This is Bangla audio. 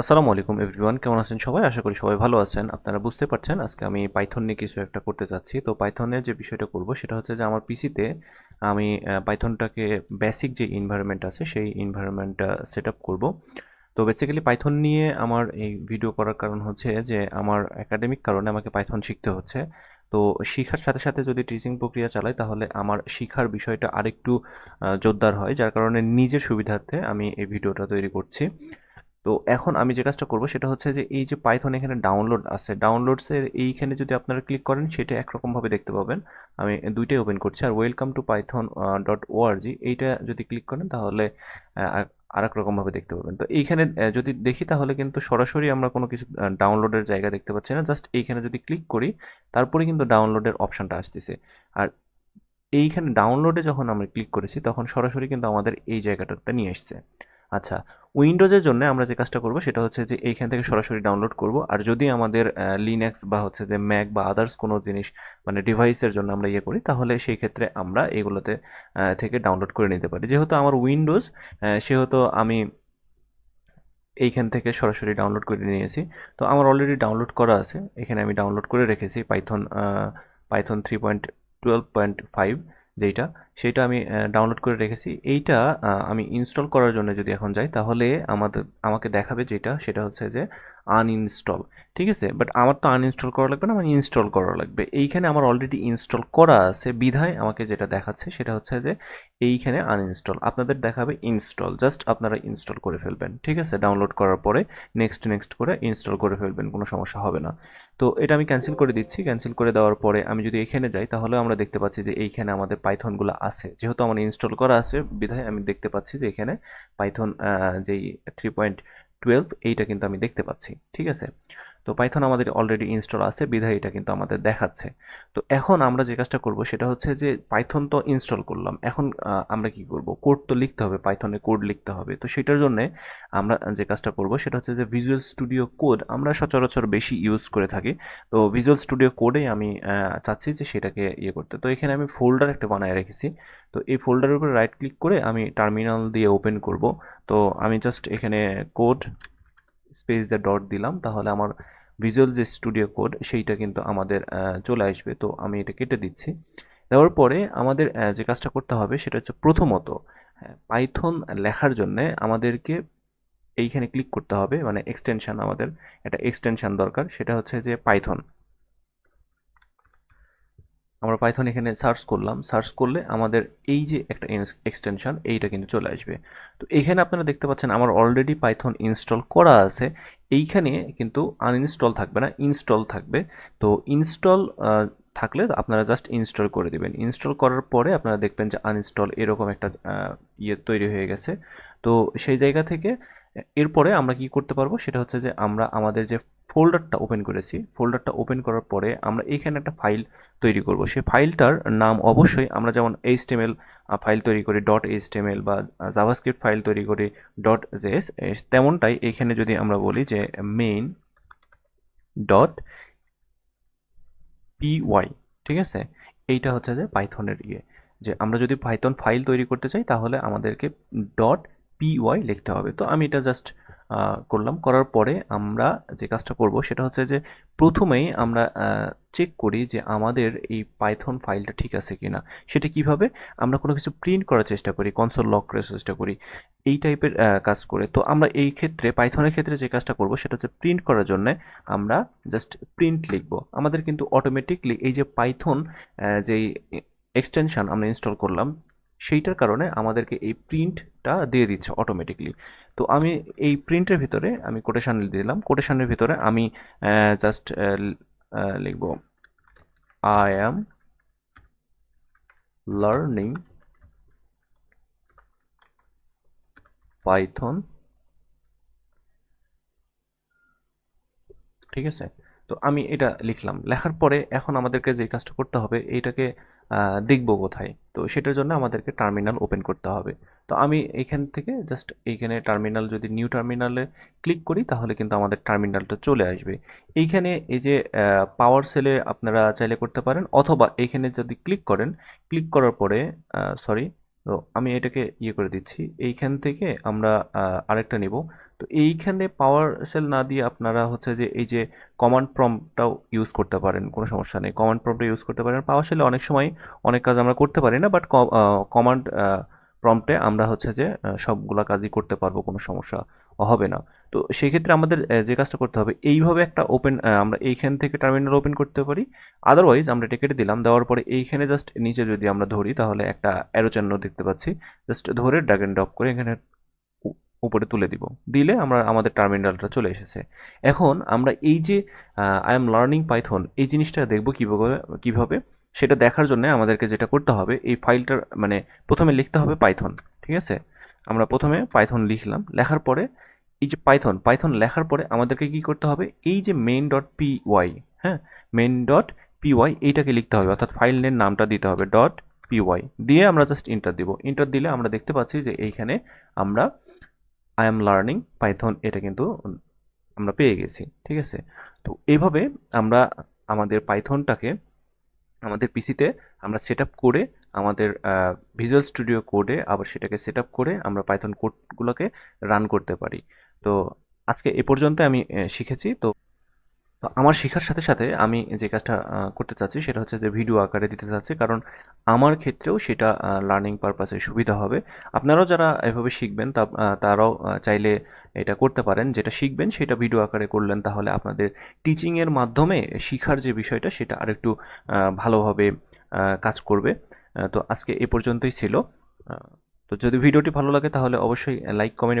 আসসালামু আলাইকুম এভরিওয়ান, কেমন আছেন সবাই? আশা করি সবাই ভালো আছেন। আপনারা বুঝতে পারছেন আজকে আমি পাইথন নিয়ে কিছু একটা করতে চাচ্ছি। তো পাইথনের যে বিষয়টা করব সেটা হচ্ছে যে আমার পিসিতে আমি পাইথনটাকে বেসিক যে এনভায়রনমেন্ট আছে সেই এনভায়রনমেন্টটা সেট আপ করবো। তো বেসিক্যালি পাইথন নিয়ে আমার এই ভিডিও করার কারণ হচ্ছে যে আমার একাডেমিক কারণে আমাকে পাইথন শিখতে হচ্ছে। তো শিখার সাথে সাথে যদি টিচিং প্রক্রিয়া চালাই তাহলে আমার শিখার বিষয়টা আরেকটু জোরদার হয়, যার কারণে নিজের সুবিধার্থে আমি এই ভিডিওটা তৈরি করছি। তো এখন আমি যে কাজটা করব সেটা হচ্ছে যে এই যে পাইথন এখানে ডাউনলোড আছে, ডাউনলোডসের এইখানে যদি আপনারা ক্লিক করেন সেটা একরকমভাবে দেখতে পাবেন। আমি দুইটাই ওপেন করছি, আর ওয়েলকাম টু পাইথন .org এইটা যদি ক্লিক করেন তাহলে আরেক রকমভাবে দেখতে পাবেন। তো এইখানে যদি দেখি তাহলে কিন্তু সরাসরি আমরা কোনো কিছু ডাউনলোডের জায়গা দেখতে পাচ্ছি না, জাস্ট এইখানে যদি ক্লিক করি তারপরে কিন্তু ডাউনলোডের অপশনটা আসতেছে। আর এইখানে ডাউনলোডে যখন আমরা ক্লিক করেছি তখন সরাসরি কিন্তু আমাদের এই জায়গাটাতে নিয়ে এসছে। আচ্ছা, উইন্ডোজের জন্য আমরা যে কাজটা করব সেটা হচ্ছে যে এইখান থেকে সরাসরি ডাউনলোড করব। আর যদি আমাদের লিনাক্স বা হচ্ছে যে ম্যাক বা আদার্স কোনো জিনিস মানে ডিভাইসের জন্য আমরা ইয়ে করি তাহলে সেই ক্ষেত্রে আমরা এগুলোতে থেকে ডাউনলোড করে নিতে পারি। যেহেতু আমার উইন্ডোজ সেহেতু আমি এইখান থেকে সরাসরি ডাউনলোড করে নিয়েছি। তো আমার অলরেডি ডাউনলোড করা আছে, এখানে আমি ডাউনলোড করে রেখেছি পাইথন 3.12.5 যেইটা, সেইটা আমি ডাউনলোড করে রেখেছি। এইটা আমি ইনস্টল করার জন্য যদি এখন যাই তাহলে আমাকে দেখাবে যেটা সেটা হচ্ছে যে আনইনস্টল। ঠিক আছে, বাট আমার তো আনইনস্টল করা লাগবে না, আমার ইনস্টল করা লাগবে। এইখানে আমার অলরেডি ইনস্টল করা আছে বিধায় আমাকে যেটা দেখাচ্ছে সেটা হচ্ছে যে এইখানে আনইনস্টল, আপনাদের দেখাবে ইনস্টল, জাস্ট আপনারা ইনস্টল করে ফেলবেন। ঠিক আছে, ডাউনলোড করার পরে নেক্সট নেক্সট করে ইনস্টল করে ফেলবেন, কোনো সমস্যা হবে না। তো এটা আমি ক্যান্সেল করে দিচ্ছি। ক্যান্সেল করে দেওয়ার পরে আমি যদি এখানে যাই তাহলে আমরা দেখতে পাচ্ছি যে এইখানে আমাদের পাইথনগুলো আছে, যেহেতু আমার ইনস্টল করা আছে বিধায় আমি দেখতে পাচ্ছি যে এখানে পাইথন যেই 3.12 এইটা কিন্তু আমি দেখতে পাচ্ছি। ঠিক আছে, তো পাইথন আমাদের অলরেডি ইনস্টল আছে বিধায় এটা কিন্তু আমাদের দেখাচ্ছে। তো এখন আমরা যে কাজটা করব সেটা হচ্ছে যে পাইথন তো ইনস্টল করলাম, এখন আমরা কি করব, কোড তো লিখতে হবে, পাইথনে কোড লিখতে হবে। তো সেটার জন্য আমরা যে কাজটা করব সেটা হচ্ছে যে ভিজুয়াল স্টুডিও কোড আমরা সচরাচর বেশি ইউজ করে থাকি। তো ভিজুয়াল স্টুডিও কোডেই আমি চাচ্ছি যে সেটাকে ইয়ে করতে। তো এখানে আমি ফোল্ডার একটা বানায় রেখেছি। তো এই ফোল্ডারের উপরে রাইট ক্লিক করে আমি টার্মিনাল দিয়ে ওপেন করব। তো আমি জাস্ট এখানে কোড স্পেস দিয়ে ডট দিলাম, তাহলে আমার ভিজুয়াল যে স্টুডিও কোড সেইটা কিন্তু আমাদের চলে আসবে। তো আমি এটা কেটে দিচ্ছি। দেওয়ার পরে আমাদের যে কাজটা করতে হবে সেটা হচ্ছে প্রথমত পাইথন লেখার জন্য আমাদেরকে এইখানে ক্লিক করতে হবে, মানে এক্সটেনশন, আমাদের একটা এক্সটেনশন দরকার, সেটা হচ্ছে যে পাইথন। আমরা পাইথন এখানে সার্চ করলাম, সার্চ করলে আমাদের এই যে একটা এক্সটেনশন এইটা কিন্তু চলে আসবে। তো এইখানে আপনারা দেখতে পাচ্ছেন আমার অলরেডি পাইথন ইনস্টল করা আছে। এইখানে কিন্তু আনইনস্টল থাকবে না, ইনস্টল থাকবে। তো ইনস্টল থাকলে আপনারা জাস্ট ইনস্টল করে দিবেন। ইনস্টল করার পরে আপনারা দেখবেন যে আনইনস্টল এরকম একটা ইয়ে তৈরি হয়ে গেছে। তো সেই জায়গা থেকে এরপরে আমরা কি করতে পারবো সেটা হচ্ছে যে আমরা আমাদের যে ফোল্ডারটা ওপেন করেছি, ফোল্ডারটা ওপেন করার পরে আমরা এখানে একটা ফাইল তৈরি করব। সেই ফাইলটার নাম অবশ্যই আমরা যেমন এইচটিএমএল ফাইল তৈরি করি ডট এইচটিএমএল, বা জাভাস্ক্রিপ্ট ফাইল তৈরি করি ডট জেএস, তেমনটাই এখানে যদি আমরা বলি যে মেইন ডট পিওয়াই। ঠিক আছে, এইটা হচ্ছে যে পাইথনের ইয়ে, যে আমরা যদি পাইথন ফাইল তৈরি করতে চাই তাহলে আমাদেরকে ডট পিওয়াই লিখতে হবে। তো আমি এটা জাস্ট করলাম। করার পরে আমরা যে কাজটা করব সেটা হচ্ছে যে প্রথমেই আমরা চেক করি যে আমাদের এই পাইথন ফাইলটা ঠিক আছে কিনা। সেটা কিভাবে, আমরা কোনো কিছু প্রিন্ট করার চেষ্টা করি, কনসোল লক করার চেষ্টা করি এই টাইপের কাজ করে। তো আমরা এই ক্ষেত্রে পাইথনের ক্ষেত্রে যে কাজটা করব সেটা হচ্ছে প্রিন্ট করার জন্য আমরা জাস্ট প্রিন্ট লিখব। আমাদের কিন্তু অটোমেটিকলি এই যে পাইথন যেই এক্সটেনশন আমরা ইনস্টল করলাম সেইটার কারণে আমাদেরকে এই প্রিন্টটা দিয়ে দিচ্ছে অটোমেটিকলি। তো আমি এই প্রিন্টের ভিতরে আমি কোটেশন দিলাম, কোটেশনের ভিতরে আমি জাস্ট লিখব আই অ্যাম লার্নিং পাইথন। ঠিক আছে, তো আমি এটা লিখলাম, লেখার পরে এখন আমাদেরকে যে কাজটা করতে হবে এইটাকে দেখবো কোথায়, তো সেটার জন্য আমাদেরকে টার্মিনাল ওপেন করতে হবে। তো আমি এইখান থেকে জাস্ট এইখানে টার্মিনাল, যদি নিউ টার্মিনালে ক্লিক করি তাহলে কিন্তু আমাদের টার্মিনালটা চলে আসবে। এইখানে এই যে পাওয়ার সেলে আপনারা চাইলে করতে পারেন, অথবা এইখানে যদি ক্লিক করেন, ক্লিক করার পরে সরি, তো আমি এটাকে ইয়ে করে দিচ্ছি, এইখান থেকে আমরা আরেকটা নিব। তো তো এইখানে পাওয়ার শেল না দিয়ে আপনারা হচ্ছে যে এই যে কমান্ড প্রম্পটটাও ইউজ করতে পারেন, কোনো সমস্যা নেই। কমান্ড প্রম্পটটা ইউজ করতে পারেন। পাওয়ার শেলে অনেক সময় অনেক কাজ আমরা করতে পারি না, বাট কমান্ড প্রম্পটে আমরা হচ্ছে যে সবগুলা কাজই করতে পারবো, কোনো সমস্যা হবে না। তো সেই ক্ষেত্রে আমাদের যে কাজটা করতে হবে, এইভাবে একটা ওপেন আমরা এইখান থেকে টার্মিনাল ওপেন করতে পারি। আদারওয়াইজ আমরা এটা কেটে দিলাম, দেওয়ার পরে এইখানে জাস্ট নিচে যদি আমরা ধরি তাহলে একটা অ্যারো চিহ্ন দেখতে পাচ্ছি। জাস্ট ধরে ড্র্যাগ এন্ড ড্রপ করে এখানে উপরে তুলে দিব, দিলে আমরা আমাদের টার্মিনালটা চলে এসেছে। এখন আমরা এই যে আই এম লার্নিং পাইথন এই জিনিসটা দেখব কিভাবে সেটা দেখার জন্য আমাদেরকে যেটা করতে হবে, এই ফাইলটার মানে প্রথমে লিখতে হবে পাইথন। ঠিক আছে, আমরা প্রথমে পাইথন লিখলাম, লেখার পরে এই যে পাইথন পাইথন লেখার পরে আমাদেরকে কি করতে হবে, এই যে মেইন ডট পি ওয়াই, হ্যাঁ মেইন ডট পি ওয়াই এইটাকে লিখতে হবে, অর্থাৎ ফাইলের নামটা দিতে হবে ডট পি ওয়াই, দিয়ে আমরা জাস্ট ইন্টার দিব। ইন্টার দিলে আমরা দেখতে পাচ্ছি যে এইখানে আমরা আই এম লার্নিং পাইথন এটা কিন্তু আমরা পেয়ে গেছি। ঠিক আছে, তো এইভাবে আমরা আমাদের পাইথনটাকে আমাদের পিসিতে আমরা সেট আপ করে আমাদের ভিজুয়াল স্টুডিও কোডে আবার সেটাকে সেট আপ করে আমরা পাইথন কোডগুলোকে রান করতে পারি। তো আজকে এ পর্যন্ত আমি শিখেছি। তো তো আমার শেখার সাথে সাথে আমি যে কাজটা করতে চাচ্ছি সেটা হচ্ছে যে ভিডিও আকারে দিতে চাচ্ছি, কারণ আমার ক্ষেত্রেও সেটা লার্নিং পারপাসে সুবিধা হবে। আপনারাও যারা এভাবে শিখবেন তারাও চাইলে এটা করতে পারেন, যেটা শিখবেন সেটা ভিডিও আকারে করলেন, তাহলে আপনাদের টিচিংয়ের মাধ্যমে শিখার যে বিষয়টা সেটা আরেকটু ভালোভাবে কাজ করবে। তো আজকে এ পর্যন্তই ছিল। তো যদি ভিডিওটি ভালো লাগে তাহলে অবশ্যই লাইক কমেন্ট